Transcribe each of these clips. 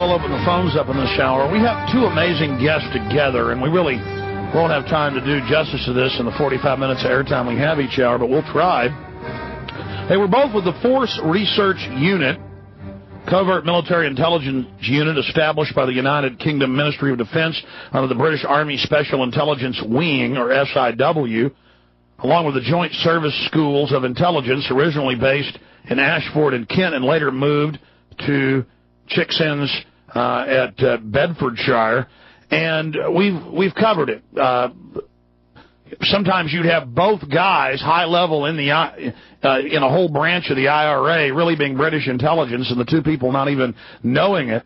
we'll open the phones up in this hour. We have two amazing guests together, and we really won't have time to do justice to this in the 45 minutes of airtime we have each hour, but we'll try. They were both with the Force Research Unit, covert military intelligence unit established by the United Kingdom Ministry of Defense under the British Army Special Intelligence Wing, or SIW, along with the Joint Service Schools of Intelligence, originally based in Ashford and Kent and later moved to Chicksons at Bedfordshire. And we've covered it. Sometimes you'd have both guys high level in the in a whole branch of the IRA really being British intelligence, and the two people not even knowing it.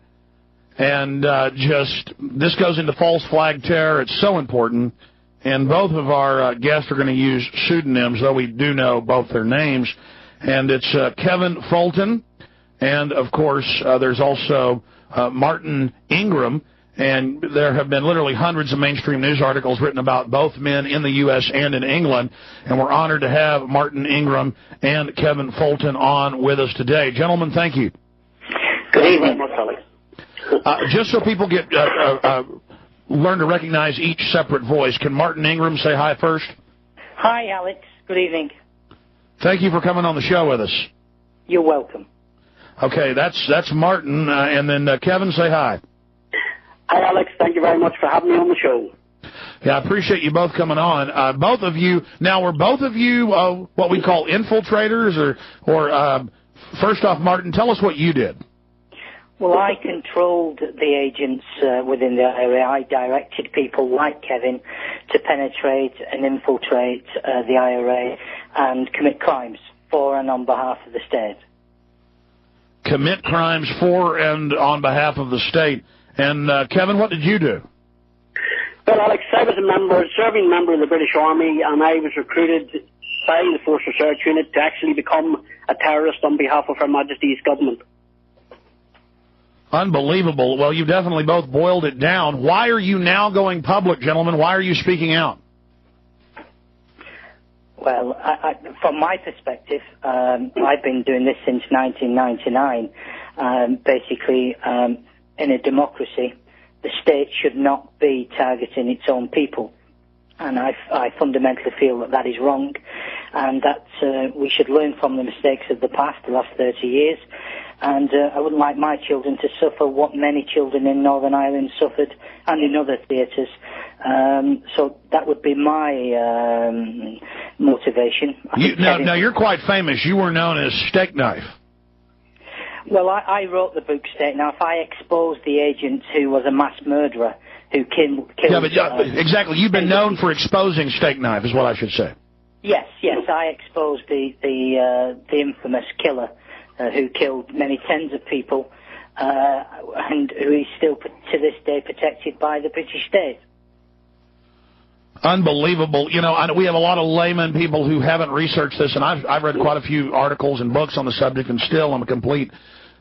And this goes into false flag terror. It's so important. And both of our guests are going to use pseudonyms, though we do know both their names. And it's Kevin Fulton, and of course there's also Martin Ingram. And there have been literally hundreds of mainstream news articles written about both men in the U.S. and in England. And we're honored to have Martin Ingram and Kevin Fulton on with us today. Gentlemen, thank you. Good evening, Alex. Just so people get learn to recognize each separate voice, can Martin Ingram say hi first? Hi, Alex. Good evening. Thank you for coming on the show with us. You're welcome. Okay, that's Martin. And then Kevin, say hi. Hi, Alex. Thank you very much for having me on the show. Yeah, I appreciate you both coming on. Both of you, now, were both of you what we call infiltrators? Or first off, Martin, tell us what you did. Well, I controlled the agents within the IRA. I directed people like Kevin to penetrate and infiltrate the IRA and commit crimes for and on behalf of the state. Commit crimes for and on behalf of the state. And, Kevin, what did you do? Well, Alex, I was a serving member of the British Army, and I was recruited by the Force Research Unit to actually become a terrorist on behalf of Her Majesty's government. Unbelievable. Well, you definitely both boiled it down. Why are you now going public, gentlemen? Why are you speaking out? Well, from my perspective, I've been doing this since 1999. Basically, in a democracy, the state should not be targeting its own people. And I fundamentally feel that that is wrong, and that we should learn from the mistakes of the past, the last 30 years. And I wouldn't like my children to suffer what many children in Northern Ireland suffered and in other theatres. So that would be my motivation. Now, you're quite famous. You were known as Stakeknife. Well, I wrote the book Stakeknife. I exposed the agent who was a mass murderer who killed... exactly. You've been known for exposing Stakeknife, is what I should say. Yes. I exposed the infamous killer who killed many tens of people and who is still, to this day, protected by the British state. Unbelievable. You know, we have a lot of layman people who haven't researched this, and I've read quite a few articles and books on the subject, and still I'm a complete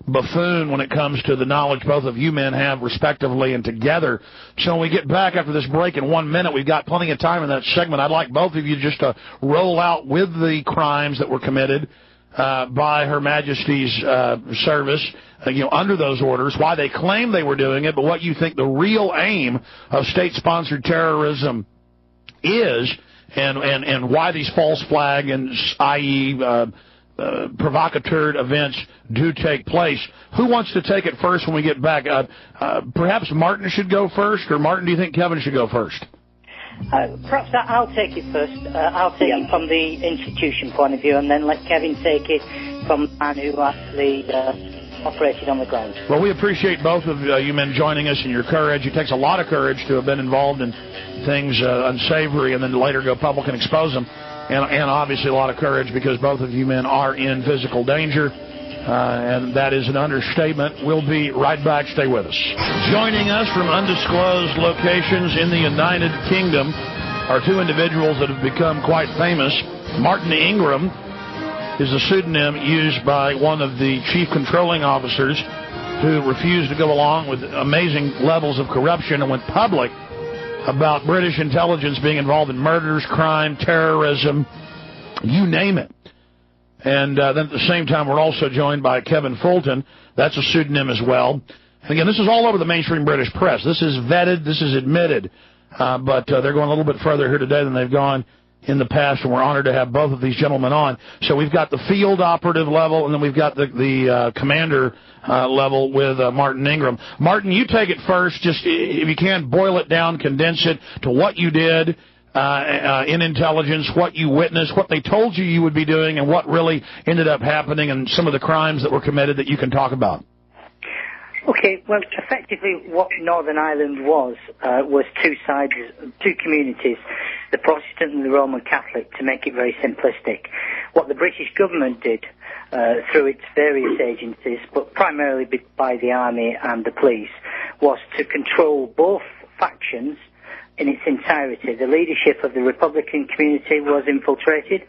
buffoon when it comes to the knowledge both of you men have respectively and together. So when we get back after this break in 1 minute, we've got plenty of time in that segment. I'd like both of you just to roll out with the crimes that were committed by Her Majesty's service, under those orders, why they claim they were doing it, but what you think the real aim of state-sponsored terrorism is, and why these false flag and i.e. provocateur events do take place. Who wants to take it first when we get back? Perhaps Martin should go first, or Martin, do you think Kevin should go first? Perhaps I'll take it first. I'll take it from the institution point of view, and then let Kevin take it from the man who actually operated on the ground. Well, we appreciate both of you men joining us and your courage. It takes a lot of courage to have been involved in things unsavory and then later go public and expose them. And obviously a lot of courage because both of you men are in physical danger. And that is an understatement. We'll be right back. Stay with us. Joining us from undisclosed locations in the United Kingdom are two individuals that have become quite famous. Martin Ingram is a pseudonym used by one of the chief controlling officers who refused to go along with amazing levels of corruption and went public about British intelligence being involved in murders, crime, terrorism, you name it. And then at the same time, we're also joined by Kevin Fulton. That's a pseudonym as well. And again, this is all over the mainstream British press. This is vetted. This is admitted. But they're going a little bit further here today than they've gone in the past, and we're honored to have both of these gentlemen on. So we've got the field operative level, and then we've got the commander level with Martin Ingram. Martin, you take it first. Just, if you can, boil it down, condense it to what you did in intelligence, what you witnessed, what they told you you would be doing, and what really ended up happening, and some of the crimes that were committed that you can talk about. Okay, well, effectively what Northern Ireland was two sides, two communities, the Protestant and the Roman Catholic, to make it very simplistic. What the British government did through its various agencies, but primarily by the army and the police, was to control both factions in its entirety. The leadership of the Republican community was infiltrated,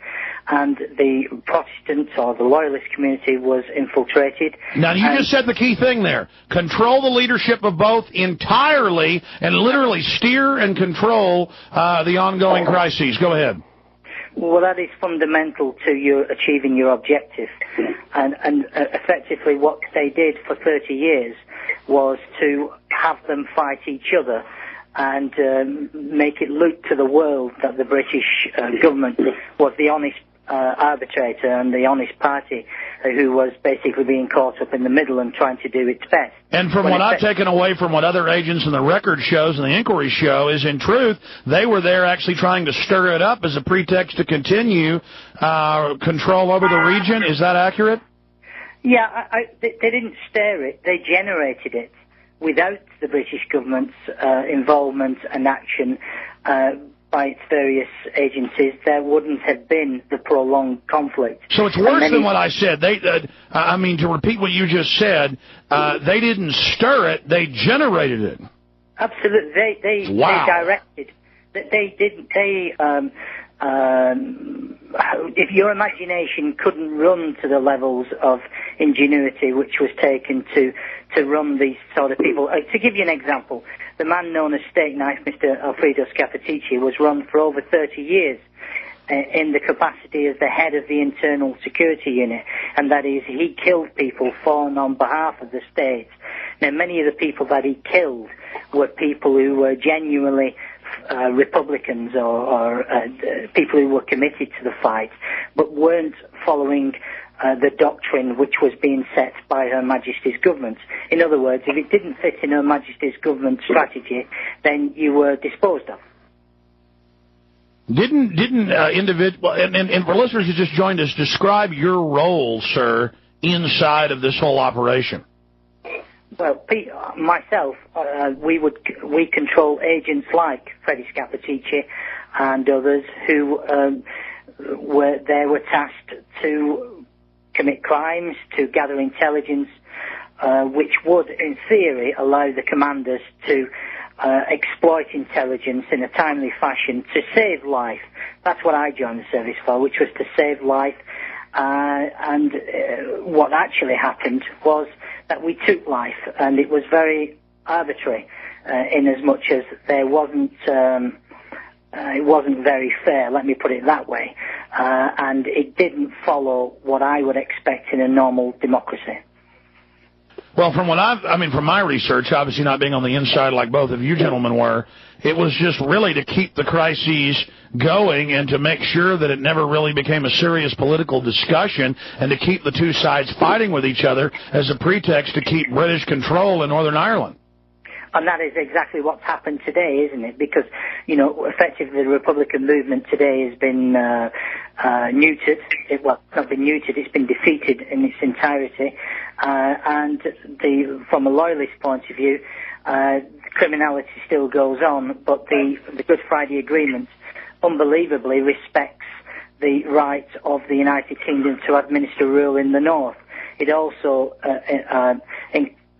and the Protestant or the Loyalist community was infiltrated. Now, you just said the key thing there. Control the leadership of both entirely, and literally steer and control the ongoing crises. Go ahead. Well, that is fundamental to your achieving your objective. And effectively what they did for 30 years was to have them fight each other and make it look to the world that the British government was the honest arbitrator and the honest party who was basically being caught up in the middle and trying to do its best. And from what I've taken away from what other agents in the record shows and the inquiry show is, in truth, they were there actually trying to stir it up as a pretext to continue control over the region. Is that accurate? Yeah, they didn't stir it. They generated it. Without the British government's involvement and action by its various agencies, there wouldn't have been the prolonged conflict. So it's worse than what I said. I mean, to repeat what you just said, they didn't stir it, they generated it. Absolutely. They directed. They didn't. If your imagination couldn't run to the levels of ingenuity which was taken to run these sort of people. To give you an example, the man known as Stakeknife, Mr. Alfredo Scappaticci, was run for over 30 years in the capacity as the head of the internal security unit, and that is, he killed people for and on behalf of the state. Now, many of the people that he killed were people who were genuinely Republicans or people who were committed to the fight, but weren't following the doctrine which was being set by Her Majesty's government. In other words, if it didn't fit in Her Majesty's government strategy, then you were disposed of. Didn't individual, and for listeners who just joined us, describe your role, sir, inside of this whole operation. Well, myself, we control agents like Freddie Scappaticci and others who were tasked to commit crimes, to gather intelligence, which would, in theory, allow the commanders to exploit intelligence in a timely fashion to save life. That's what I joined the service for, which was to save life. And what actually happened was that we took life, and it was very arbitrary, in as much as there wasn't. It wasn't very fair, let me put it that way, and it didn't follow what I would expect in a normal democracy. Well, from my research, obviously not being on the inside like both of you gentlemen were, it was just really to keep the crises going and to make sure that it never really became a serious political discussion, and to keep the two sides fighting with each other as a pretext to keep British control in Northern Ireland. And that is exactly what's happened today, isn't it? Because, effectively the Republican movement today has been neutered. Well, it's not been neutered, it's been defeated in its entirety. And from a loyalist point of view, criminality still goes on, but the Good Friday Agreement unbelievably respects the right of the United Kingdom to administer rule in the north. It also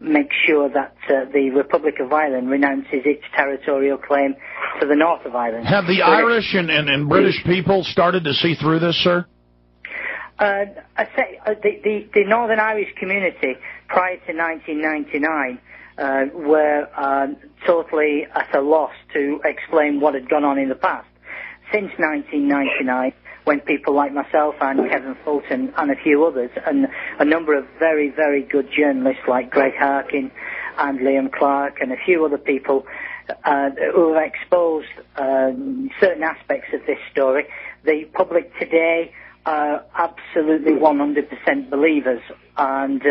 makes sure that the Republic of Ireland renounces its territorial claim to the north of Ireland. Have the Irish and British people started to see through this, sir? I say the Northern Irish community prior to 1999 were totally at a loss to explain what had gone on in the past. Since 1999, when people like myself and Kevin Fulton and a few others, and a number of very, very good journalists like Greg Harkin and Liam Clark and a few other people who have exposed certain aspects of this story. The public today are absolutely 100% believers, and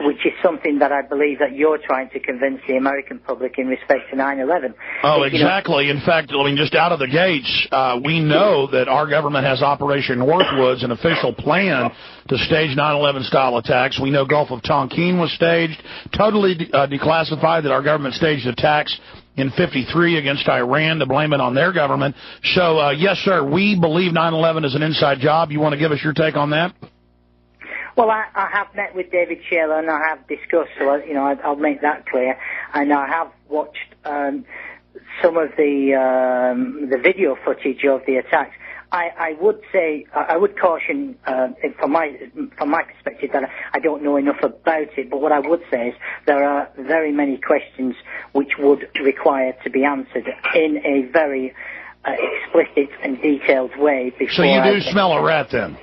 which is something that I believe that you're trying to convince the American public in respect to 9/11. Oh, exactly. In fact, I mean, just out of the gates, we know that our government has Operation Northwoods, an official plan to stage 9/11-style attacks. We know Gulf of Tonkin was staged, totally declassified, that our government staged attacks in 53 against Iran to blame it on their government. So, yes, sir, we believe 9/11 is an inside job. You want to give us your take on that? Well, I have met with David Shayler and I have discussed, so I'll make that clear. And I have watched some of the video footage of the attacks. I would say, I would caution, from my perspective, that I don't know enough about it, but what I would say is there are very many questions which would require to be answered in a very explicit and detailed way. So you do smell a rat, then?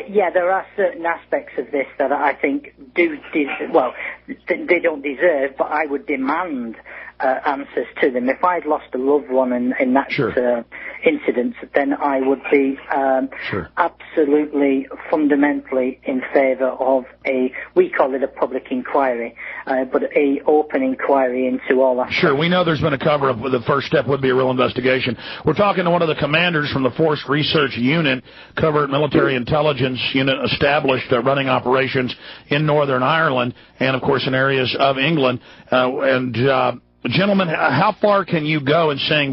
Yeah, there are certain aspects of this that I think they don't deserve, but I would demand answers to them. If I'd lost a loved one in that incident, then I would be absolutely fundamentally in favour of we call it a public inquiry, but a open inquiry into all that. Sure, we know there's been a cover-up. The first step would be a real investigation. We're talking to one of the commanders from the Force Research Unit, Covert Military Intelligence Unit, established running operations in Northern Ireland and, of course, in areas of England. Gentlemen, how far can you go in saying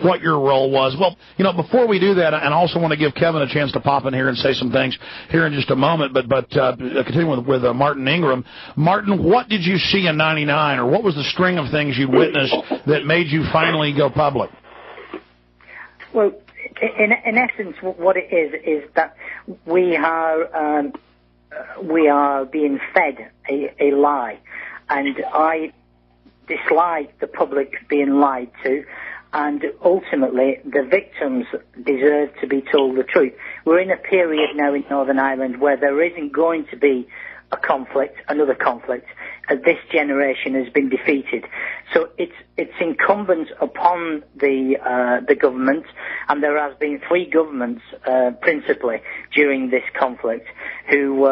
what your role was? Well, before we do that, and I also want to give Kevin a chance to pop in here and say some things here in just a moment, but continuing with Martin Ingram. Martin, what did you see in 99, or what was the string of things you witnessed that made you finally go public? Well, in essence, what it is that we are being fed a lie, and I dislike the public being lied to, and ultimately the victims deserve to be told the truth. We're in a period now in Northern Ireland where there isn't going to be another conflict. This generation has been defeated. So it's incumbent upon the government, and there has been 3 governments principally during this conflict who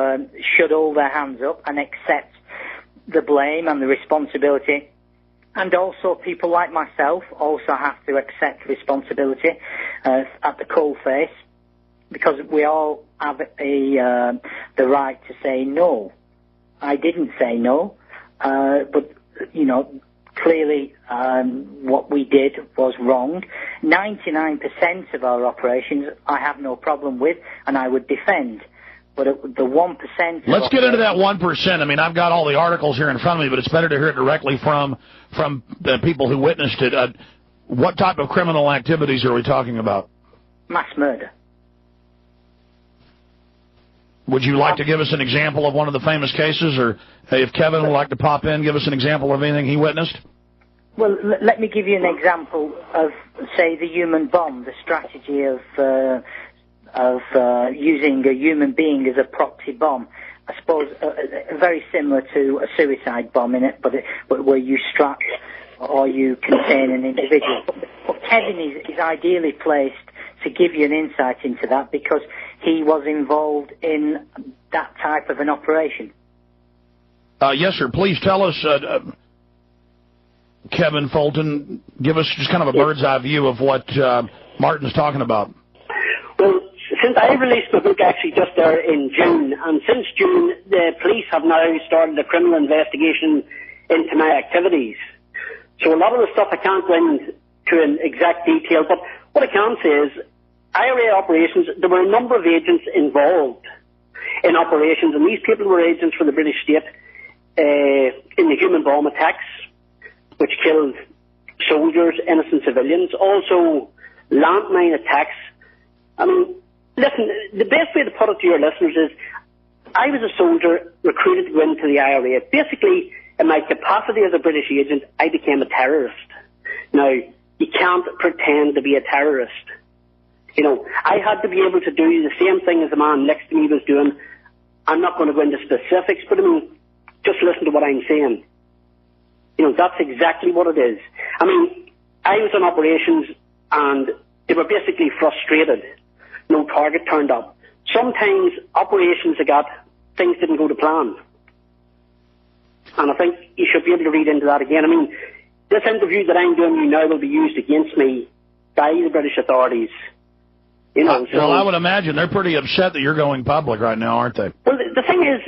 should hold their hands up and accept the blame and the responsibility. And also people like myself also have to accept responsibility at the coalface, because we all have the right to say no. I didn't say no, but, clearly what we did was wrong. 99% of our operations I have no problem with, and I would defend. But the 1%... Let's get into that 1%. I mean, I've got all the articles here in front of me, but it's better to hear it directly from the people who witnessed it. What type of criminal activities are we talking about? Mass murder. Would you like to give us an example of one of the famous cases, or if Kevin would like to pop in, give us an example of anything he witnessed? Well, let me give you an example of, say, the human bomb, the strategy of using a human being as a proxy bomb. I suppose very similar to a suicide bomb in it, but where you strap or you contain an individual. But Kevin is ideally placed to give you an insight into that, because he was involved in that type of an operation. Yes, sir. Please tell us, Kevin Fulton, give us just kind of a bird's-eye view of what Martin's talking about. Well, since I released my book actually just there in June, and since June, the police have now started a criminal investigation into my activities. So a lot of the stuff I can't go into in exact detail, but what I can say is, IRA operations, there were a number of agents involved in operations, and these people were agents for the British state in the human bomb attacks, which killed soldiers, innocent civilians, also landmine attacks. I mean, listen, the best way to put it to your listeners is, I was a soldier recruited to go into the IRA. Basically, in my capacity as a British agent, I became a terrorist. Now, you can't pretend to be a terrorist. I had to be able to do the same thing as the man next to me was doing. I'm not going to go into specifics, but I mean, just listen to what I'm saying. You know, that's exactly what it is. I mean, I was on operations and they were basically frustrated. No target turned up. Sometimes operations they got, things didn't go to plan. And I think you should be able to read into that again. I mean, this interview that I'm doing now will be used against me by the British authorities. You know, well, I would imagine they're pretty upset that you're going public right now, aren't they? Well, the thing is,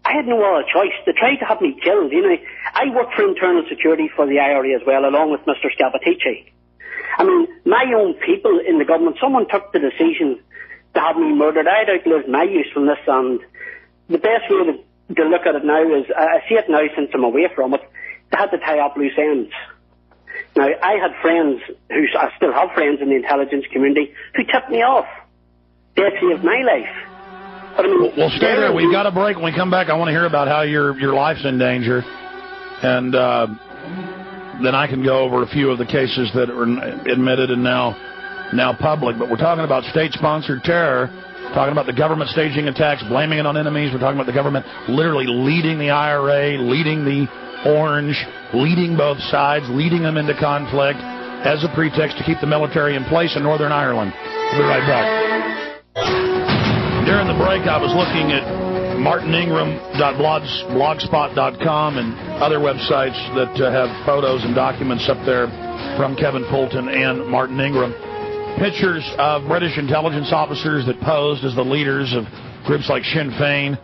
I had no other choice. They tried to have me killed. You know, I worked for internal security for the IRA as well, along with Mr. Scappaticci. I mean, my own people in the government, someone took the decision to have me murdered. I had outlived my usefulness, and the best way to look at it now is, I see it now since I'm away from it, they had to tie up loose ends. Now, I had friends, I still have friends in the intelligence community, who tipped me off. They saved my life. But, I mean, well, stay there. We've got a break. When we come back, I want to hear about how your life's in danger. And then I can go over a few of the cases that are admitted and now public. But we're talking about state-sponsored terror, talking about the government staging attacks, blaming it on enemies. We're talking about the government literally leading the IRA, leading the Orange, leading both sides, leading them into conflict as a pretext to keep the military in place in Northern Ireland. We'll be right back. During the break, I was looking at martiningram.blogspot.com and other websites that have photos and documents up there from Kevin Fulton and Martin Ingram. Pictures of British intelligence officers that posed as the leaders of groups like Sinn Féin.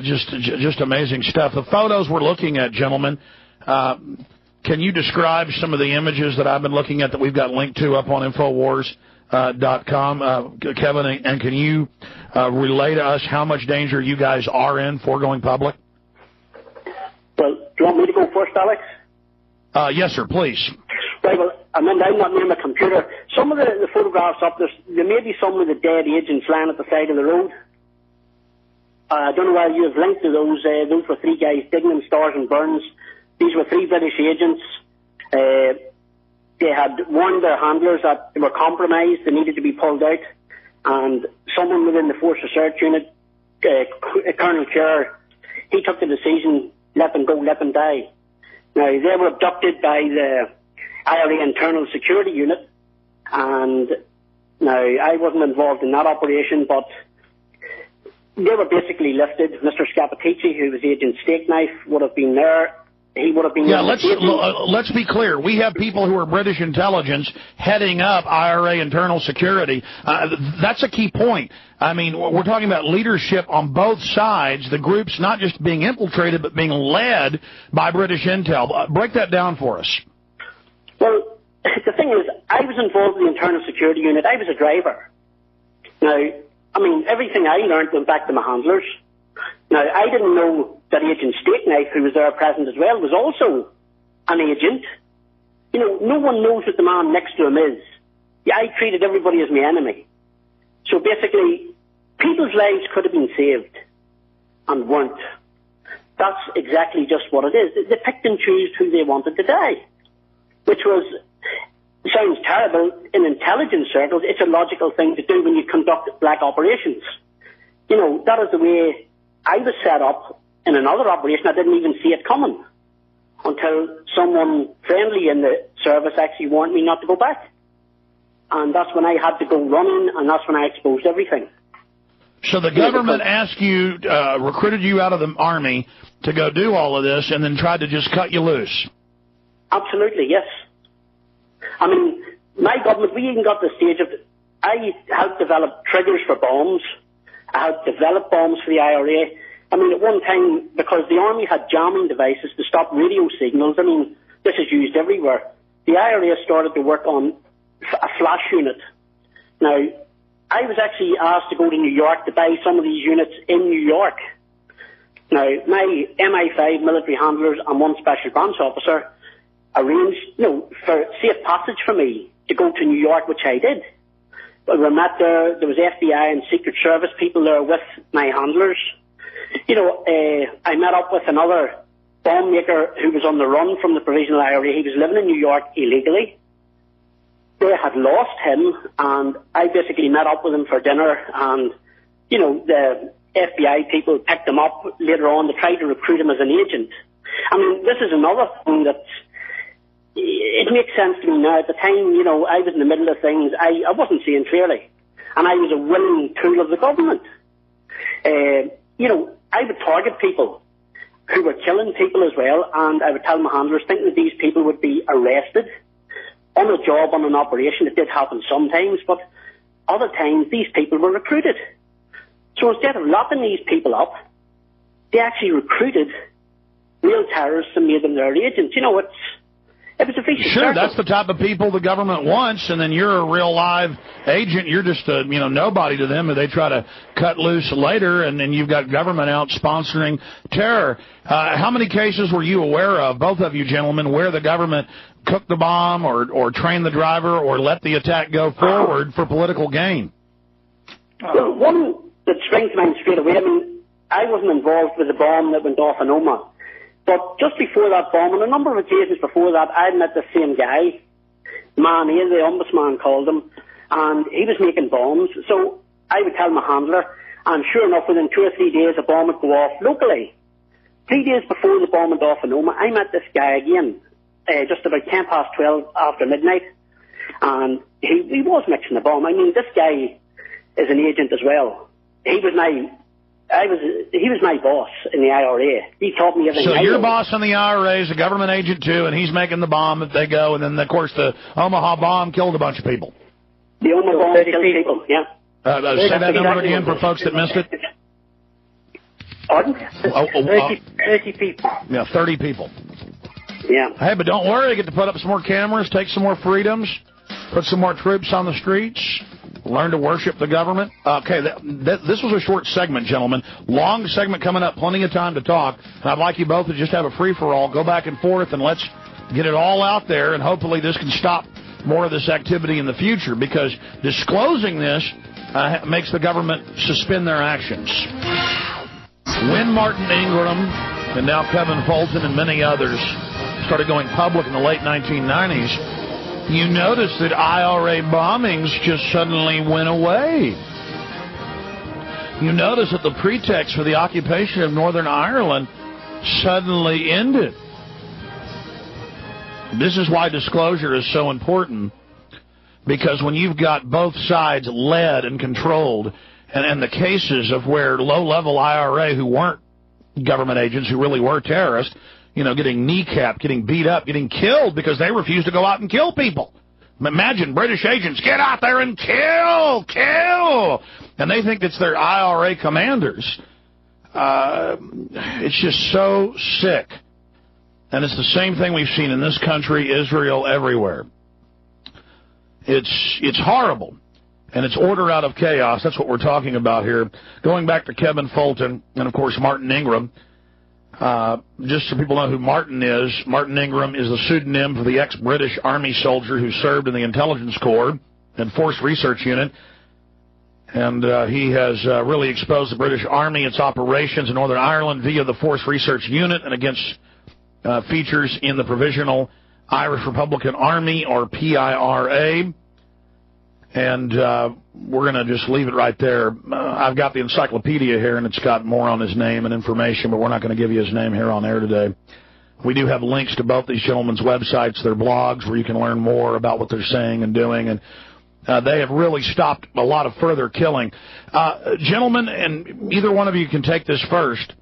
Just amazing stuff. The photos we're looking at, gentlemen, can you describe some of the images that I've been looking at that we've got linked to up on Infowars.com, Kevin, and can you relay to us how much danger you guys are in for going public? Well, do you want me to go first, Alex? Yes, sir, please. Right, well, I'm not near my computer. Some of the photographs up there may be some of the dead agents lying at the side of the road. I don't know whether you have linked to those. Those were three guys, Dignam, Stars and Burns. These were three British agents. They had warned their handlers that they were compromised, they needed to be pulled out, and someone within the Force Research Unit, Colonel Kerr, he took the decision, let them go, let them die. Now, they were abducted by the IRA Internal Security Unit, and now I wasn't involved in that operation, but they were basically lifted. Mr. Scappaticci, who was Agent Stakeknife, would have been there. He would have been... Yeah, let's be clear. We have people who are British intelligence heading up IRA Internal Security. That's a key point. I mean, we're talking about leadership on both sides, the groups not just being infiltrated, but being led by British intel. Break that down for us. Well, the thing is, I was involved in the Internal Security Unit. I was a driver. Now, I mean, everything I learned went back to my handlers. Now, I didn't know that Agent Stakeknife, who was there present as well, was also an agent. You know, no one knows what the man next to him is. Yeah, I treated everybody as my enemy. So basically, people's lives could have been saved and weren't. That's exactly just what it is. They picked and chose who they wanted to die, which was... sounds terrible. In intelligence circles, it's a logical thing to do when you conduct black operations. You know, that is the way I was set up in another operation. I didn't even see it coming until someone friendly in the service actually warned me not to go back. And that's when I had to go running, and that's when I exposed everything. So the government asked you, recruited you out of the army to go do all of this and then tried to just cut you loose? Absolutely, yes. I mean, my government, we even got to the stage of, I helped develop triggers for bombs. I helped develop bombs for the IRA. I mean, at one time, because the army had jamming devices to stop radio signals, I mean, this is used everywhere. The IRA started to work on a flash unit. Now, I was actually asked to go to New York to buy some of these units in New York. Now, my MI5 military handlers and one special branch officer arranged, you know, for safe passage for me to go to New York, which I did. But we met there. There was FBI and Secret Service people there with my handlers. You know, I met up with another bomb maker who was on the run from the Provisional IRA. He was living in New York illegally. They had lost him, and I basically met up with him for dinner, and, you know, the FBI people picked him up later on to try to recruit him as an agent. I mean, this is another thing that it makes sense to me now. At the time, you know, I was in the middle of things. I wasn't seeing clearly, and I was a willing tool of the government. You know, I would target people who were killing people as well, and I would tell my handlers, thinking that these people would be arrested on a job, on an operation. It did happen sometimes, but other times these people were recruited. So instead of locking these people up, they actually recruited real terrorists and made them their agents. You know, it was a vicious circle. That's the type of people the government wants, and then you're a real live agent. You're just a nobody to them, and they try to cut loose later, and then you've got government out sponsoring terror. How many cases were you aware of, both of you gentlemen, where the government cooked the bomb or trained the driver or let the attack go forward for political gain? Well, one that springs to mind straight away, I mean, I wasn't involved with the bomb that went off in Omagh. But just before that bomb, on a number of occasions before that, I met the same guy, Manny, the ombudsman called him, and he was making bombs. So I would tell my handler, and sure enough, within 2 or 3 days, a bomb would go off locally. 3 days before the bomb went off in Omagh, I met this guy again, just about 12 after midnight, and he was mixing the bomb. I mean, this guy is an agent as well. He was my boss in the IRA. He taught me everything. So your boss in the IRA is a government agent too, and he's making the bomb if they go, and then of course the Omaha bomb killed a bunch of people. The Omaha bomb killed people, yeah. Say that number again for folks that missed it. Pardon? 30 people. Yeah, 30 people. Yeah. Hey, but don't worry, you get to put up some more cameras, take some more freedoms, put some more troops on the streets. Learn to worship the government. Okay, this was a short segment, gentlemen. Long segment coming up, plenty of time to talk. And I'd like you both to just have a free-for-all, go back and forth, and let's get it all out there, and hopefully this can stop more of this activity in the future, because disclosing this makes the government suspend their actions. When Martin Ingram and now Kevin Fulton and many others started going public in the late 1990s, you notice that IRA bombings just suddenly went away. You notice that the pretext for the occupation of Northern Ireland suddenly ended. This is why disclosure is so important, because when you've got both sides led and controlled, and the cases of where low-level IRA who weren't government agents, who really were terrorists, getting kneecapped, getting beat up, getting killed because they refused to go out and kill people. Imagine British agents, get out there and kill. And they think it's their IRA commanders. It's just so sick. And it's the same thing we've seen in this country, Israel, everywhere. It's horrible. And it's order out of chaos. That's what we're talking about here. Going back to Kevin Fulton and, of course, Martin Ingram. Just so people know who Martin Ingram is the pseudonym for the ex-British Army soldier who served in the Intelligence Corps and Force Research Unit. And he has really exposed the British Army, its operations in Northern Ireland via the Force Research Unit and against features in the Provisional Irish Republican Army, or PIRA. And we're going to just leave it right there. I've got the encyclopedia here, and it's got more on his name and information, but we're not going to give you his name here on air today. We do have links to both these gentlemen's websites, their blogs, where you can learn more about what they're saying and doing, and they have really stopped a lot of further killing. Gentlemen, and either one of you can take this first.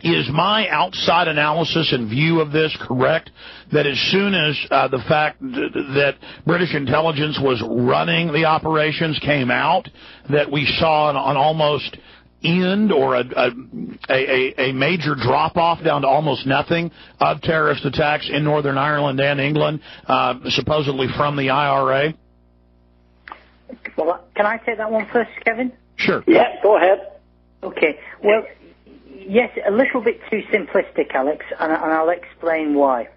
Is my outside analysis and view of this correct, that as soon as the fact that British intelligence was running the operations came out, that we saw an almost end or a major drop-off down to almost nothing of terrorist attacks in Northern Ireland and England, supposedly from the IRA? Well, can I take that one first, Kevin? Sure. Yeah, go ahead. Okay. Well, yes, a little bit too simplistic, Alex, and I'll explain why.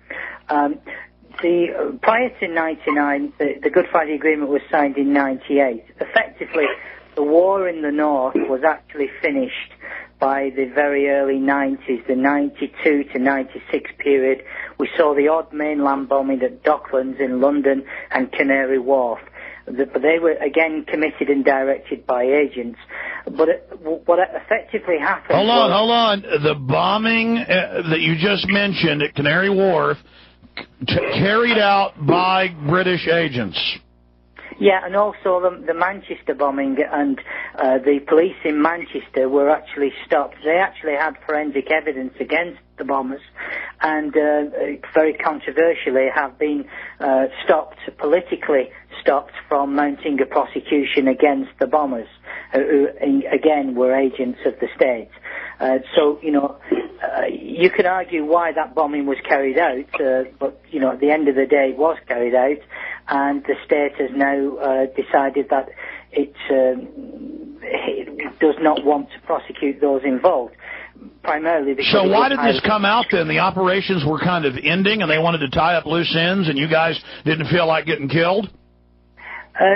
Prior to 99, the Good Friday Agreement was signed in 98. Effectively, the war in the north was actually finished by the very early 90s, the 92 to 96 period. We saw the odd mainland bombing at Docklands in London and Canary Wharf. But they were, again, committed and directed by agents. But what effectively happened... Hold on. The bombing that you just mentioned at Canary Wharf, carried out by British agents. Yeah, and also the Manchester bombing, and the police in Manchester were actually stopped. They actually had forensic evidence against the bombers, and very controversially have been politically stopped from mounting a prosecution against the bombers, who again were agents of the state. So, you could argue why that bombing was carried out, but, at the end of the day it was carried out, and the state has now decided that it does not want to prosecute those involved, primarily because... So why did this come out then? The operations were kind of ending and they wanted to tie up loose ends and you guys didn't feel like getting killed?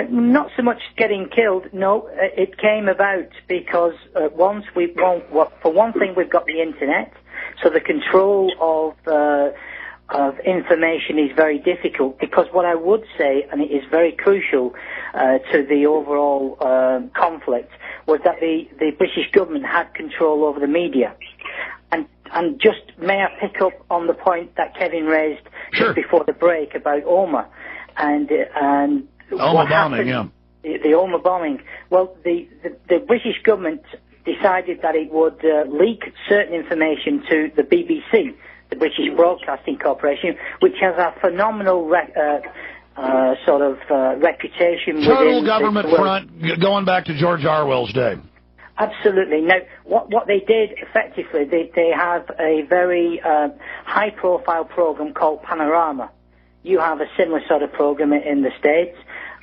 Not so much getting killed, no. It came about because for one thing, we've got the internet, so the control of information is very difficult. Because what I would say, and it is very crucial to the overall conflict, was that the British government had control over the media. And just may I pick up on the point that Kevin raised just before the break about Omagh and Omagh bombing, yeah. The Omagh bombing. Well, the British government decided that it would leak certain information to the BBC, the British Broadcasting Corporation, which has a phenomenal reputation. Total government front, going back to George Orwell's day. Absolutely. Now, what they did effectively, they have a very high-profile program called Panorama. You have a similar sort of program in the States,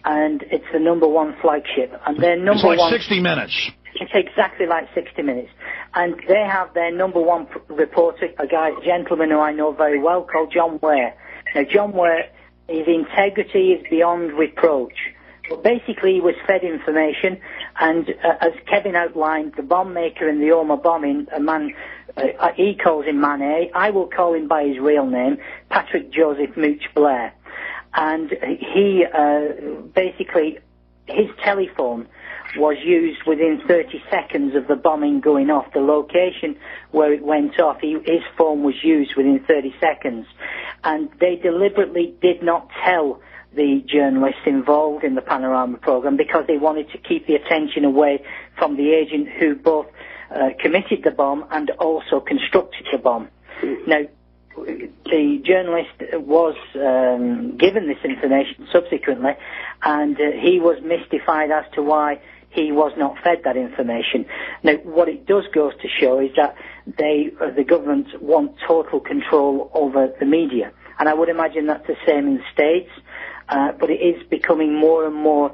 and it's the #1 flagship. And their number it's like one, 60 Minutes. It's exactly like 60 Minutes. And they have their #1 reporter, a gentleman who I know very well, called John Ware. Now, John Ware, his integrity is beyond reproach. But basically, he was fed information, and as Kevin outlined, the bomb maker in the Omagh bombing, a man, he calls him Man A. I will call him by his real name, Patrick Joseph Mooch Blair. And he, basically, his telephone was used within 30 seconds of the bombing going off. The location where it went off, his phone was used within 30 seconds. And they deliberately did not tell the journalists involved in the Panorama program because they wanted to keep the attention away from the agent who both committed the bomb and also constructed the bomb. Now, the journalist was given this information subsequently, and he was mystified as to why he was not fed that information. Now, what it does goes to show is that the government want total control over the media, and I would imagine that's the same in the States, but it is becoming more and more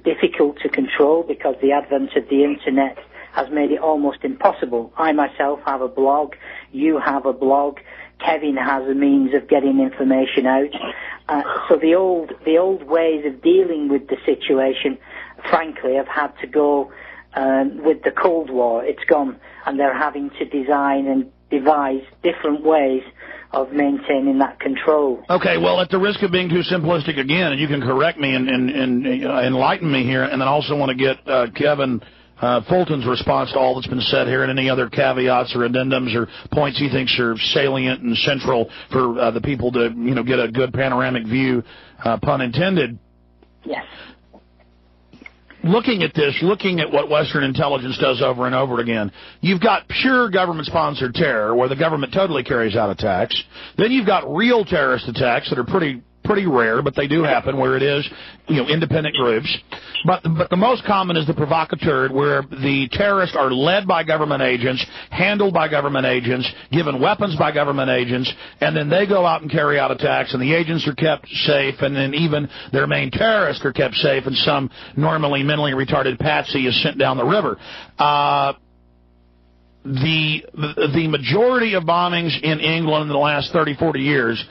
difficult to control because the advent of the internet has made it almost impossible. I myself have a blog, you have a blog, Kevin has a means of getting information out. So the old ways of dealing with the situation, frankly, have had to go with the Cold War. It's gone, and they're having to design and devise different ways of maintaining that control. Okay, well, at the risk of being too simplistic again, and you can correct me and enlighten me here, and then also want to get Kevin Fulton's response to all that's been said here and any other caveats or addendums or points he thinks are salient and central for the people to, get a good panoramic view, pun intended. Yes. Looking at this, looking at what Western intelligence does over and over again, you've got pure government-sponsored terror where the government totally carries out attacks. Then you've got real terrorist attacks that are pretty rare, but they do happen where it is, independent groups. But the most common is the provocateur, where the terrorists are led by government agents, handled by government agents, given weapons by government agents, and then they go out and carry out attacks, and the agents are kept safe, and then even their main terrorists are kept safe, and some normally mentally retarded patsy is sent down the river. The majority of bombings in England in the last 30, 40 years,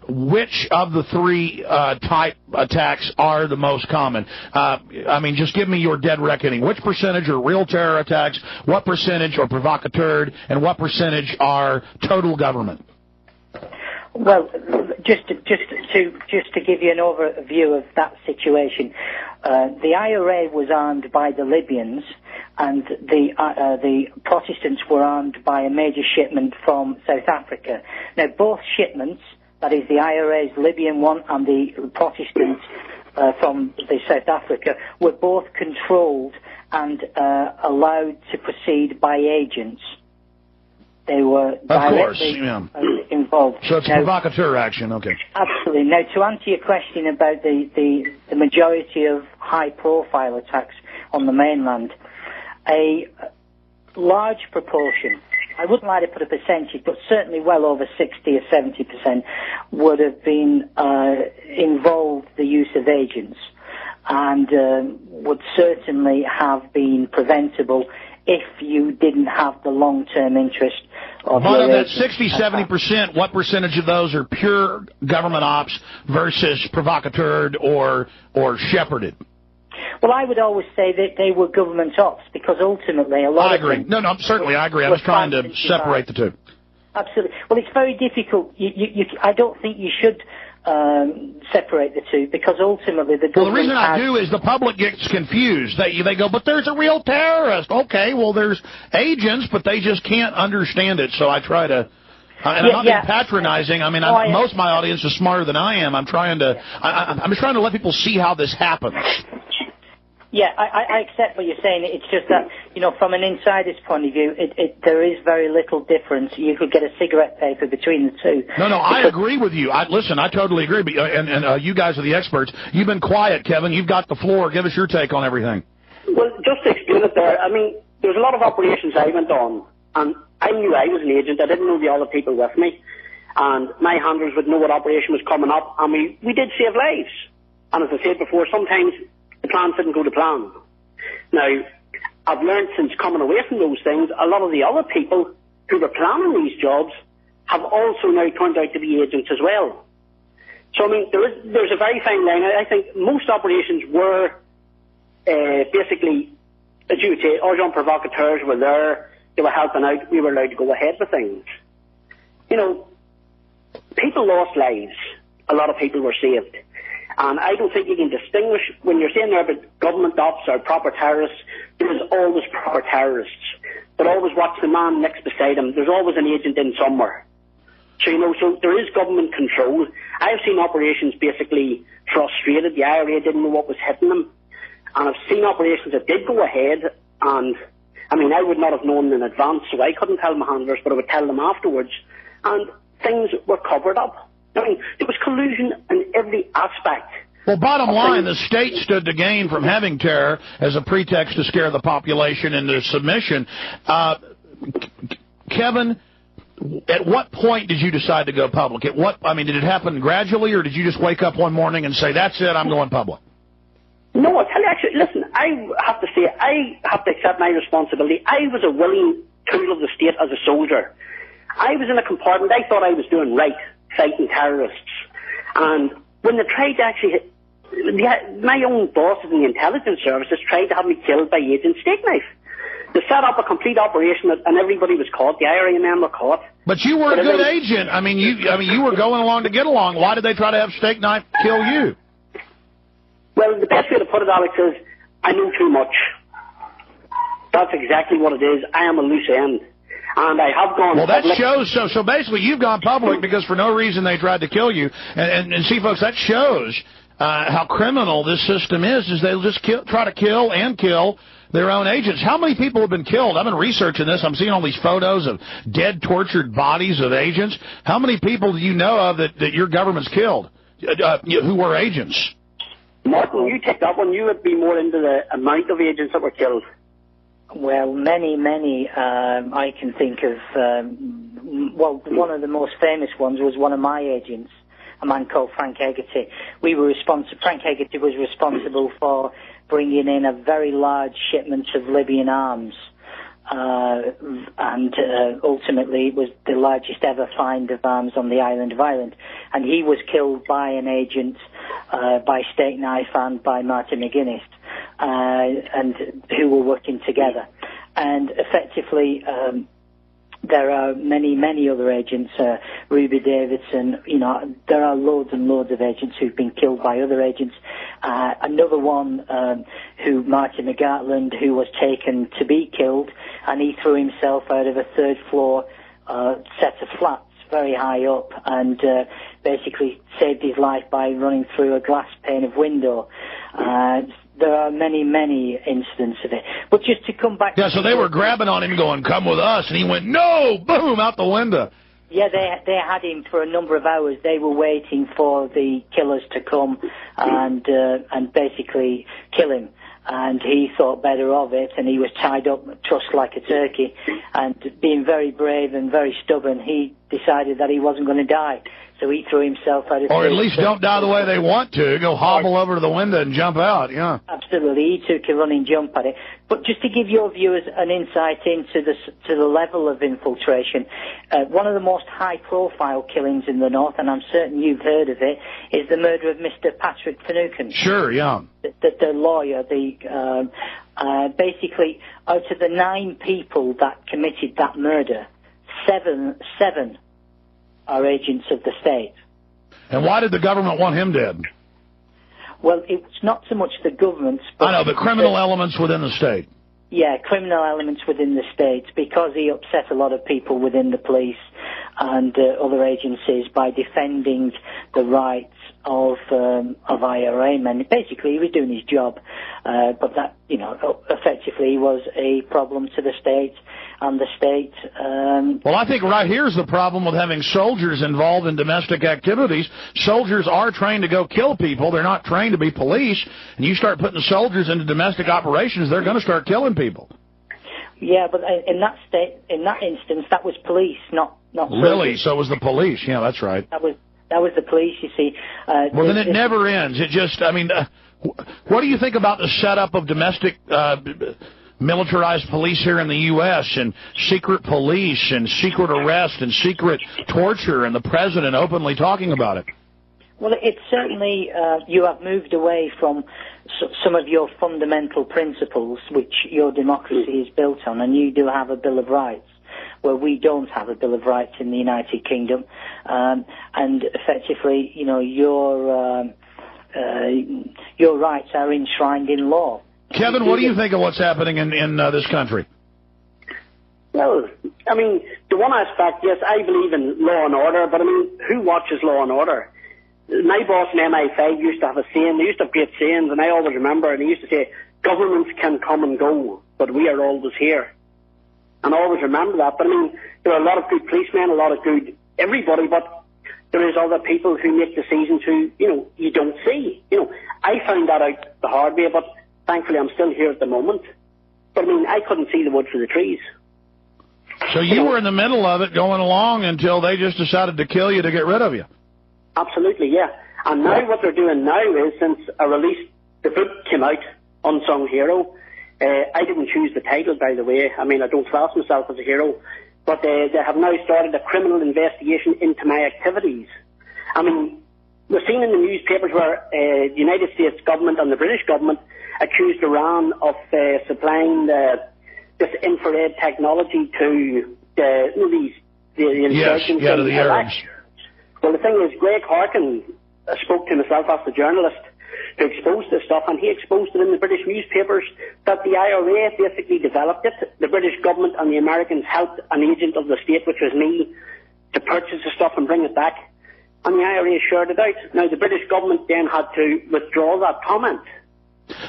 which of the three type attacks are the most common? Just give me your dead reckoning. Which percentage are real terror attacks? What percentage are provocateur? And what percentage are total government? Well, just to give you an overview of that situation, the IRA was armed by the Libyans, and the Protestants were armed by a major shipment from South Africa. Now, both shipments, that is the IRA's Libyan one and the Protestants from the South Africa, were both controlled and allowed to proceed by agents. They were directly involved. So it's provocateur action, okay. Absolutely. Now, to answer your question about the majority of high-profile attacks on the mainland, a large proportion, I wouldn't like to put a percentage, but certainly well over 60 or 70% would have been involved the use of agents, and would certainly have been preventable if you didn't have the long-term interest of But of that agent. 60-70%, what percentage of those are pure government ops versus provocateured or shepherded? Well, I would always say that they were government ops, because ultimately a lot I of agree. them... No, certainly I agree. I was trying to separate the two. Absolutely. Well, it's very difficult. I don't think you should separate the two, because ultimately the government... Well, the reason I do is the public gets confused. They go, but there's a real terrorist. Okay, well, there's agents, but they just can't understand it, so I try to... And I'm not being patronizing. I mean, most of my audience is smarter than I am. I'm trying to... I'm just trying to let people see how this happens. Yeah, I accept what you're saying. It's just that, from an insider's point of view, there is very little difference. You could get a cigarette paper between the two. No, I agree with you. Listen, I totally agree. And you guys are the experts. You've been quiet, Kevin. You've got the floor. Give us your take on everything. Well, just to explain it there, I mean, there's a lot of operations I went on, and I knew I was an agent. I didn't know the other people with me. And my handlers would know what operation was coming up, and we did save lives. And as I said before, sometimes the plans didn't go to plan. Now, I've learned since coming away from those things, a lot of the other people who were planning these jobs have also now turned out to be agents as well. So, I mean, there's a very fine line. I think most operations were basically, as you would say, agent provocateurs were there, they were helping out, we were allowed to go ahead with things. People lost lives. A lot of people were saved. And I don't think you can distinguish, when you're saying there about government ops or proper terrorists, there's always proper terrorists. But always watch the man next beside him. There's always an agent in somewhere. So, so there is government control. I've seen operations basically frustrated. The IRA didn't know what was hitting them. And I've seen operations that did go ahead, and, I mean, I would not have known in advance, so I couldn't tell my handlers, but I would tell them afterwards. And things were covered up. I mean, there was collusion in every aspect. Well, bottom line, the state stood to gain from having terror as a pretext to scare the population into submission. Kevin, at what point did you decide to go public? Did it happen gradually, or did you just wake up one morning and say, that's it, I'm going public? No, I tell you, actually, listen, I have to say, I have to accept my responsibility. I was a willing tool of the state as a soldier. I was in a compartment, I thought I was doing right, fighting terrorists. And when they tried to actually my own bosses in the intelligence services tried to have me killed by Agent Stakeknife. They set up a complete operation, and everybody was caught. The IRA men were caught. But you were a good agent. I mean, you were going along to get along. Why did they try to have Stakeknife kill you? Well, the best way to put it, Alex, is I knew too much. That's exactly what it is. I am a loose end. And I have gone public. Well, that shows. So basically, you've gone public because for no reason they tried to kill you. And see, folks, that shows how criminal this system is they'll just try to kill and kill their own agents. How many people have been killed? I've been researching this. I'm seeing all these photos of dead, tortured bodies of agents. How many people do you know of that your government's killed who were agents? Martin, you take that one. You would be more into the amount of agents that were killed. Well, many. I can think of, one of the most famous ones was one of my agents, a man called Frank Hegarty. Frank Hegarty was responsible for bringing in a very large shipment of Libyan arms. And ultimately it was the largest ever find of arms on the island of Ireland. And he was killed by an agent, by Stakeknife and by Martin McGuinness, and who were working together. And effectively, there are many other agents, Ruby Davidson, there are loads and loads of agents who've been killed by other agents. Another one, Martin McGartland, who was taken to be killed, and he threw himself out of a third floor set of flats very high up, and basically saved his life by running through a glass pane of window. There are many incidents of it. But just to come back... Yeah, so they were grabbing on him going, come with us, and he went, no, boom, out the window. Yeah, they had him for a number of hours. They were waiting for the killers to come and basically kill him. And he thought better of it, and he was tied up, trussed like a turkey. And being very brave and very stubborn, he decided that he wasn't going to die. So he threw himself out of... Or at least don't die the way they want to. Go hobble over to the window and jump out, yeah. Absolutely. He took a running jump at it. But just to give your viewers an insight into the level of infiltration, one of the most high-profile killings in the North, and I'm certain you've heard of it, is the murder of Mr. Patrick Finucane. Sure, yeah. The lawyer, basically, out of the 9 people that committed that murder, seven are agents of the state. And why did the government want him dead? Well, it's not so much the government... I know, the criminal elements within the state. Yeah, criminal elements within the state, because he upset a lot of people within the police and other agencies by defending the rights of IRA men. Basically, he was doing his job, but that, effectively was a problem to the state, and the state... Well, I think right here's the problem with having soldiers involved in domestic activities. Soldiers are trained to go kill people. They're not trained to be police. And you start putting soldiers into domestic operations, they're going to start killing people. Yeah, but in that instance, that was police, not soldiers. Really? So it was the police. Yeah, that's right. That was the police, you see. Well, then it never ends. It just, what do you think about the setup of domestic militarized police here in the U.S. and secret police and secret arrest and secret torture and the president openly talking about it? Well, it's certainly, you have moved away from some of your fundamental principles, which your democracy is built on, and you do have a Bill of Rights, where we don't have a Bill of Rights in the United Kingdom. And effectively, your rights are enshrined in law. Kevin, what do you think of what's happening in this country? Well, the one aspect, yes, I believe in law and order, but who watches law and order? My boss in MI5 used to have a saying, they used to have great sayings, and I always remember, and he used to say, governments can come and go, but we are always here. And I always remember that. But there are a lot of good policemen, a lot of good everybody, but there is other people who make decisions who, you don't see. I found that out the hard way, but thankfully I'm still here at the moment. But I couldn't see the wood for the trees. So you were in the middle of it going along until they just decided to kill you to get rid of you? Absolutely, yeah. And now what they're doing now is, since I released, the book came out, Unsung Hero. I didn't choose the title, by the way. I don't class myself as a hero. But they have now started a criminal investigation into my activities. We're seeing in the newspapers where the United States government and the British government accused Iran of supplying this infrared technology to the insurgents to the Arabs. Well, the thing is, Greg Harkin spoke to myself as the journalist to expose this stuff, and he exposed it in the British newspapers that the IRA basically developed it. The British government and the Americans helped an agent of the state, which was me, to purchase the stuff and bring it back. And the IRA shared it out. Now, the British government then had to withdraw that comment.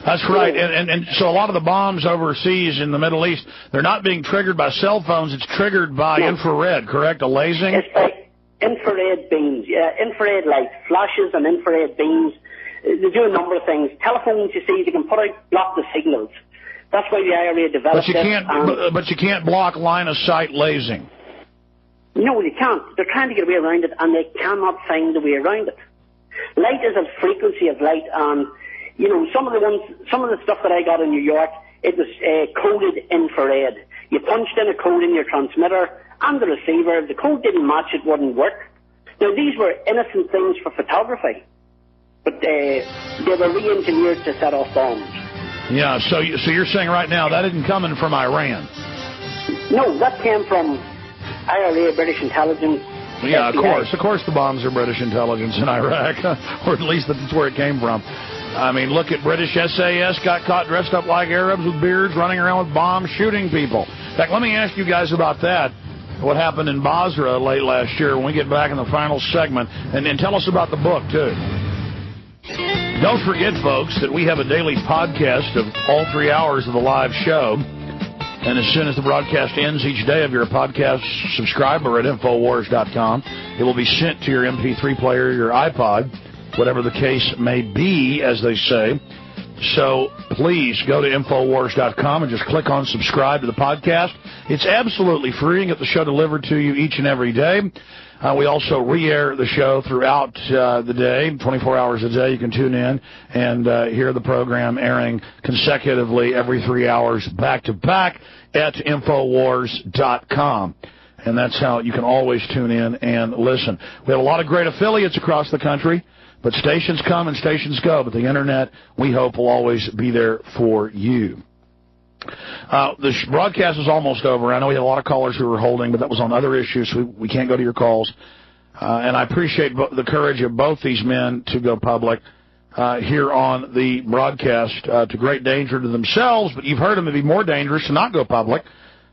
That's right. And so a lot of the bombs overseas in the Middle East, they're not being triggered by cell phones. It's triggered by infrared, correct? A lasing? It's by infrared beams, infrared light, flashes and infrared beams. They do a number of things. Telephones, you see, they can block the signals. That's why the IRA developed But you can't block line-of-sight lasing. No, you can't. They're trying to get away around it, and they cannot find a way around it. Light is a frequency of light, and some of the stuff that I got in New York, it was coded infrared. You punched in a code in your transmitter and the receiver. If the code didn't match, it wouldn't work. Now, these were innocent things for photography, but they were re-engineered to set off bombs. Yeah, so you're saying right now that isn't coming from Iran? No, that came from IRA, British intelligence. Yeah, FBI. of course the bombs are British intelligence in Iraq, or at least that's where it came from. I mean, look at British SAS got caught dressed up like Arabs with beards, running around with bombs, shooting people. In fact, let me ask you guys about that, what happened in Basra late last year when we get back in the final segment, and tell us about the book, too. Don't forget, folks, that we have a daily podcast of all 3 hours of the live show. And as soon as the broadcast ends each day, if you're a podcast subscriber at Infowars.com, it will be sent to your MP3 player, your iPod, whatever the case may be, as they say. So please go to Infowars.com and just click on subscribe to the podcast. It's absolutely free and get the show delivered to you each and every day. We also re-air the show throughout the day, 24 hours a day. You can tune in and hear the program airing consecutively every 3 hours back-to-back at Infowars.com. And that's how you can always tune in and listen. We have a lot of great affiliates across the country, but stations come and stations go. But the Internet, we hope, will always be there for you. The broadcast is almost over. I know we had a lot of callers who were holding, but that was on other issues. We can't go to your calls. And I appreciate the courage of both these men to go public here on the broadcast to great danger to themselves, but you've heard them to be more dangerous to not go public.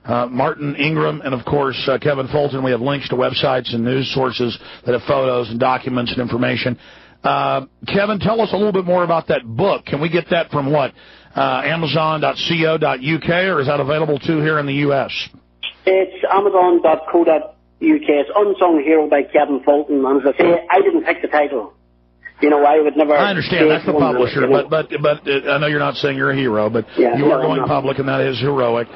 Martin Ingram and, of course, Kevin Fulton. We have links to websites and news sources that have photos and documents and information. Kevin, tell us a little bit more about that book. Can we get that from what? Amazon.co.uk, or is that available too here in the U.S.? It's Amazon.co.uk. It's Unsung Hero by Kevin Fulton. And as I say, I didn't pick the title. You know, I would never... I understand, that's the publisher, but I know you're not saying you're a hero, but yeah, you are going public, and that is heroic.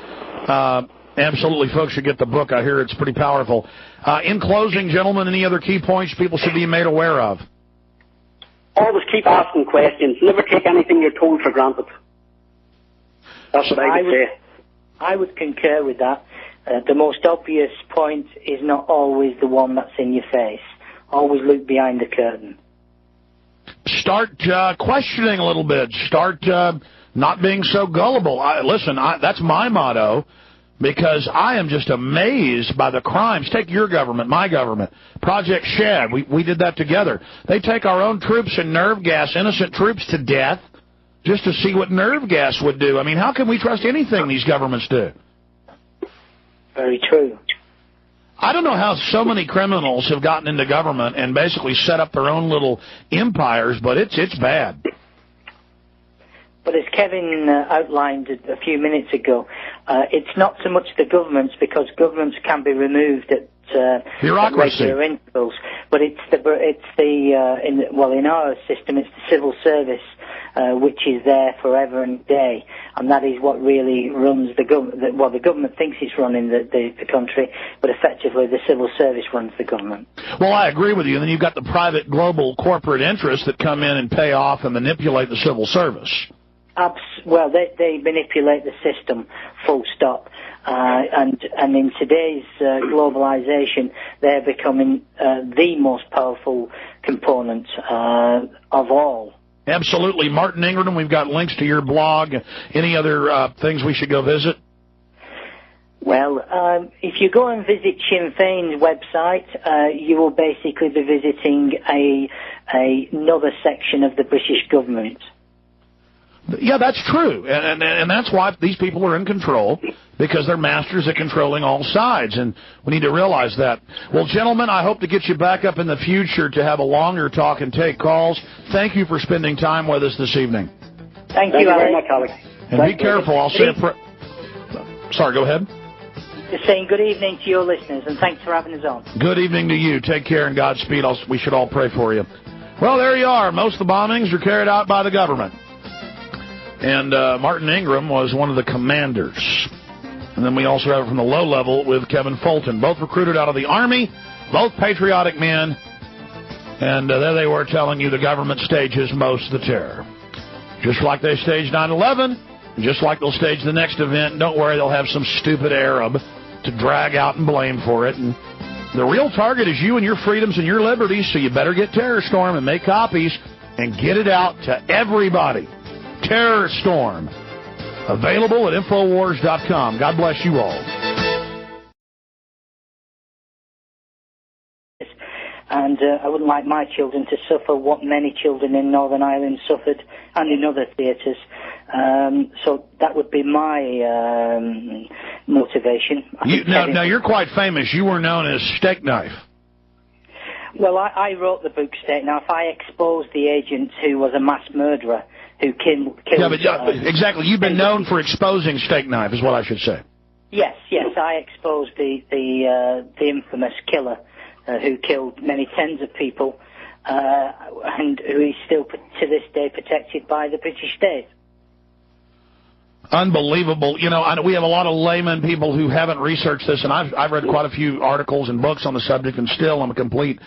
Absolutely, folks should get the book. I hear it's pretty powerful. In closing, gentlemen, any other key points people should be made aware of? Always keep asking questions. Never take anything you're told for granted. That's what I would say. I would concur with that. The most obvious point is not always the one that's in your face. Always look behind the curtain. Start questioning a little bit. Start not being so gullible. That's my motto, because I am just amazed by the crimes. Take your government, my government, Project Shad. We did that together. They take our own troops and nerve gas innocent troops to death just to see what nerve gas would do. I mean, how can we trust anything these governments do? Very true. I don't know how so many criminals have gotten into government and basically set up their own little empires, but it's bad. But as Kevin outlined a few minutes ago, it's not so much the governments, because governments can be removed at regular intervals. But in our system, it's the civil service, which is there forever and day, and that is what really runs the government. Well, the government thinks it's running the country, but effectively the civil service runs the government. Well, I agree with you. And then you've got the private global corporate interests that come in and pay off and manipulate the civil service. Well, they manipulate the system, full stop. And in today's globalization, they're becoming the most powerful component of all. Absolutely. Martin Ingram, we've got links to your blog. Any other things we should go visit? Well, if you go and visit Sinn Féin's website, you will basically be visiting another section of the British government. Yeah, that's true, and that's why these people are in control, because they're masters at controlling all sides, and we need to realize that. Well, gentlemen, I hope to get you back up in the future to have a longer talk and take calls. Thank you for spending time with us this evening. Thank you very much, Alex. And be careful. I'll say Sorry, go ahead. Just saying good evening to your listeners, and thanks for having us on. Good evening to you. Take care and Godspeed. We should all pray for you. Well, there you are. Most of the bombings are carried out by the government. And Martin Ingram was one of the commanders. And then we also have it from the low level with Kevin Fulton, both recruited out of the Army, both patriotic men. And there they were telling you the government stages most of the terror. Just like they staged 9/11, just like they'll stage the next event. Don't worry, they'll have some stupid Arab to drag out and blame for it. And the real target is you and your freedoms and your liberties, so you better get Terror Storm and make copies and get it out to everybody. Terror Storm, available at Infowars.com. God bless you all. and I wouldn't like my children to suffer what many children in Northern Ireland suffered and in other theatres. So that would be my motivation. Now, you're quite famous. You were known as Stakeknife. Well, I wrote the book Stakeknife. I exposed the agent who was a mass murderer who killed... Exactly. You've been known for exposing Stakeknife, is what I should say. Yes. I exposed the infamous killer who killed many tens of people, and who is still, to this day, protected by the British state. Unbelievable. You know, we have a lot of layman people who haven't researched this, and I've read quite a few articles and books on the subject, and still I'm a complete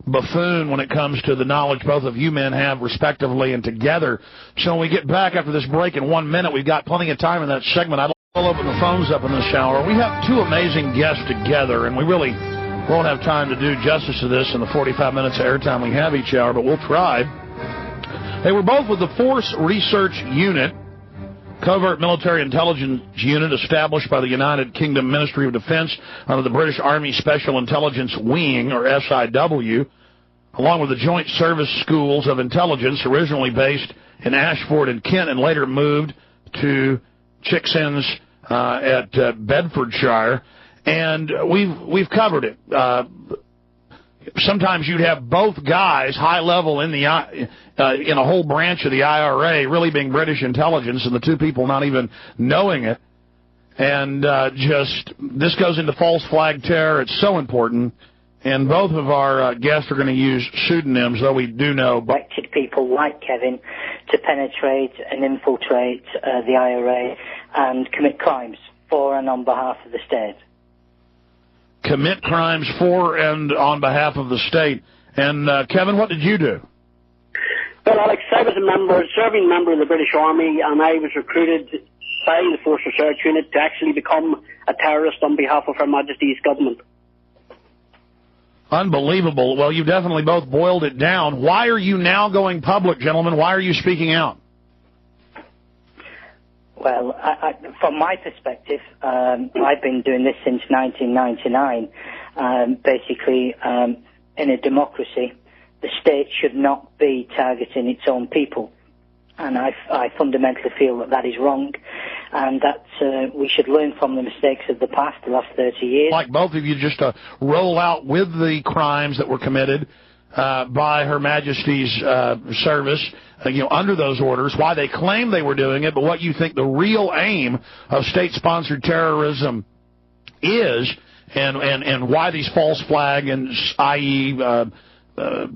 buffoon when it comes to the knowledge both of you men have respectively and together. So when we get back after this break in 1 minute, we've got plenty of time in that segment. I'll open the phones up in this hour. We have two amazing guests together, and we really won't have time to do justice to this in the 45 minutes of airtime we have each hour, but we'll try. They were both with the Force Research Unit, covert military intelligence unit established by the United Kingdom Ministry of Defense under the British Army Special Intelligence Wing, or SIW, along with the Joint Service Schools of Intelligence, originally based in Ashford and Kent and later moved to Chicksons at Bedfordshire. And we've covered it. Sometimes you'd have both guys high level in in a whole branch of the IRA really being British intelligence, and the two people not even knowing it. And this goes into false flag terror. It's so important. And both of our guests are going to use pseudonyms, though we do know. Elected people like Kevin to penetrate and infiltrate the IRA and commit crimes for and on behalf of the state. Commit crimes for and on behalf of the state. And, Kevin, what did you do? Well, Alex, I was a serving member of the British Army, and I was recruited by the Force Research Unit to actually become a terrorist on behalf of Her Majesty's government. Unbelievable. Well, you definitely both boiled it down. Why are you now going public, gentlemen? Why are you speaking out? Well, from my perspective, I've been doing this since 1999. Basically, in a democracy, the state should not be targeting its own people. And I fundamentally feel that is wrong, and that we should learn from the mistakes of the past, the last 30 years. Like both of you, just to roll out with the crimes that were committed by Her Majesty's service, under those orders, why they claim they were doing it, but what you think the real aim of state-sponsored terrorism is, and why these false flag and i.e.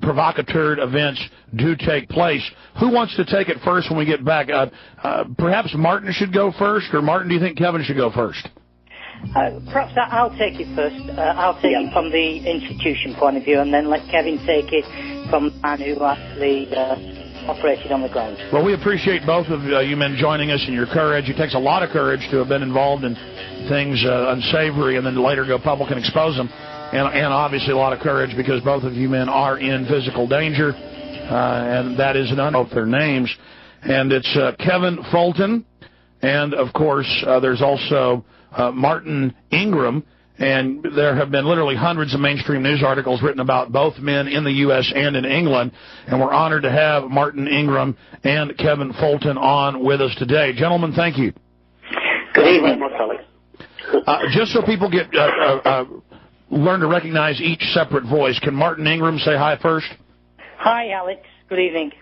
provocateur events do take place. Who wants to take it first when we get back? Perhaps Martin should go first, or Martin, do you think Kevin should go first? Perhaps I'll take it first. I'll take it from the institution point of view, and then let Kevin take it from the man who actually operated on the ground. Well, we appreciate both of you men joining us and your courage. It takes a lot of courage to have been involved in things unsavory and then later go public and expose them. And obviously a lot of courage because both of you men are in physical danger, and that is both their names. And it's Kevin Fulton, and, of course, there's also Martin Ingram, and there have been literally hundreds of mainstream news articles written about both men in the U.S. and in England, and we're honored to have Martin Ingram and Kevin Fulton on with us today. Gentlemen, thank you. Good evening. Just so people get learn to recognize each separate voice, can Martin Ingram say hi first? Hi, Alex. Good evening.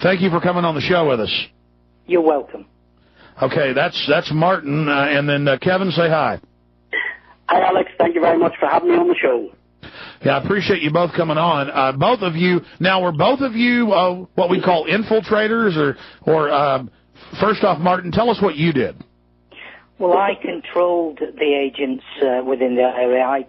Thank you for coming on the show with us. You're welcome. Okay, that's Martin, and then Kevin, say hi. Hi, Alex. Thank you very much for having me on the show. Yeah, I appreciate you both coming on. Both of you, now, were both of you what we call infiltrators, or first off, Martin, tell us what you did. Well, I controlled the agents within the area. I